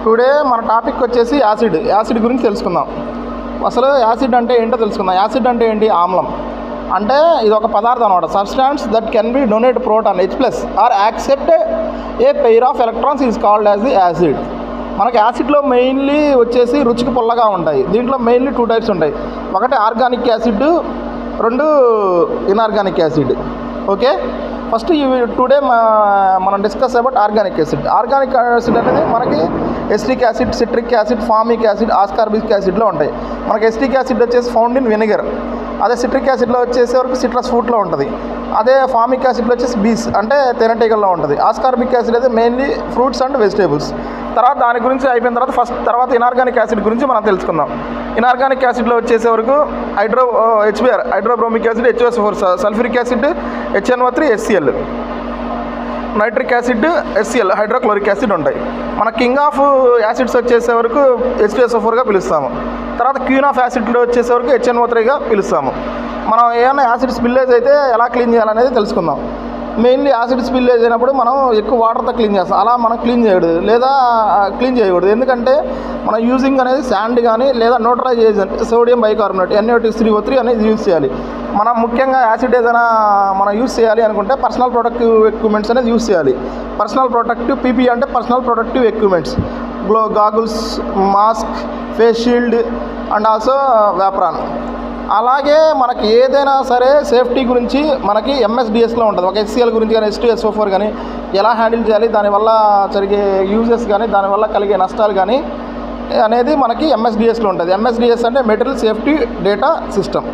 Today మన topic వచ్చేసి acid గురించి తెలుసుకుందాం. అసలు యాసిడ్ అంటే ఏంటో తెలుసుకుందాం. యాసిడ్ అంటే ఏంటి? ఆమ్లం. అంటే ఇది ఒక పదార్థం అనమాట. Substance that can be donate proton H+ or accept a pair of electrons is called as the acid. మనకి యాసిడ్లో మెయిన్లీ వచ్చేసి రుచికి పుల్లగా ఉంటాయి. దీంట్లో మెయిన్లీ 2 టైప్స్ ఉంటాయి. ఒకటి organic acid, 2 inorganic acid. Okay, first today మనం discuss about organic acid. Organic acid అనేది మనకి acetic acid, citric acid, formic acid, ascorbic యాసిడ్లో ఉంటాయి. మనకి ఎస్టిక్ యాసిడ్ వచ్చేసి ఫౌండ్ ఇన్ వెనిగర్. అదే సిట్రిక్ యాసిడ్లో వచ్చేసే వరకు సిట్రస్ ఫ్రూట్లో ఉంటుంది. అదే ఫార్మిక్ యాసిడ్లో వచ్చేసి బీస్ అంటే తేనెటీగల్లో ఉంటుంది. ఆస్కార్బిక్ యాసిడ్ అయితే మెయిన్లీ ఫ్రూట్స్ అండ్ వెజిటేబుల్స్. తర్వాత దాని గురించి అయిపోయిన తర్వాత ఇన్ఆర్గానిక్ యాసిడ్ గురించి మనం తెలుసుకుందాం. ఇన్ఆర్గానిక్ యాసిడ్లో వచ్చేసే వరకు HBr hydrobromic acid, HOS4 sulphuric acid, HNO3 HCl, nitric acid HCl hydrochloric acid ఉంటాయి. మన కింగ్ ఆఫ్ యాసిడ్స్ వచ్చేసే వరకు H2SO4గా పిలుస్తాము. తర్వాత క్వీన్ ఆఫ్ యాసిడ్లో వచ్చేసే వరకు HNO3గా పిలుస్తాము. మనం ఏమైనా యాసిడ్ స్పిల్లేజ్ అయితే ఎలా క్లీన్ చేయాలనేది తెలుసుకుందాం. మెయిన్లీ యాసిడ్ స్పిల్లేజ్ అయినప్పుడు మనం ఎక్కువ వాటర్తో క్లీన్ చేస్తాం. అలా మనం క్లీన్ చేయకూడదు. ఎందుకంటే మనం యూజింగ్ అనేది శాండ్ కానీ లేదా neutralise agent sodium bicarbonate NaOH3O3 అనేది యూజ్ చేయాలి. మనం ముఖ్యంగా యాసిడ్ ఏదైనా మనం యూజ్ చేయాలి అనుకుంటే పర్సనల్ ప్రొటెక్టివ్ ఎక్విప్మెంట్స్ అనేది యూజ్ చేయాలి. పర్సనల్ ప్రొటెక్టివ్ PPE అంటే personal protective equipments, goggles, mask, face shield and also apron. అలాగే మనకి ఏదైనా సరే సేఫ్టీ గురించి మనకి MSDSలో ఉంటుంది. ఒక HCl గురించి కానీ H2SO4 కానీ ఎలా హ్యాండిల్ చేయాలి, దానివల్ల జరిగే యూజెస్ కానీ దానివల్ల కలిగే నష్టాలు కానీ అనేది మనకి MSDSలో ఉంటుంది. MSDS అంటే మెటీరియల్ సేఫ్టీ డేటా సిస్టమ్.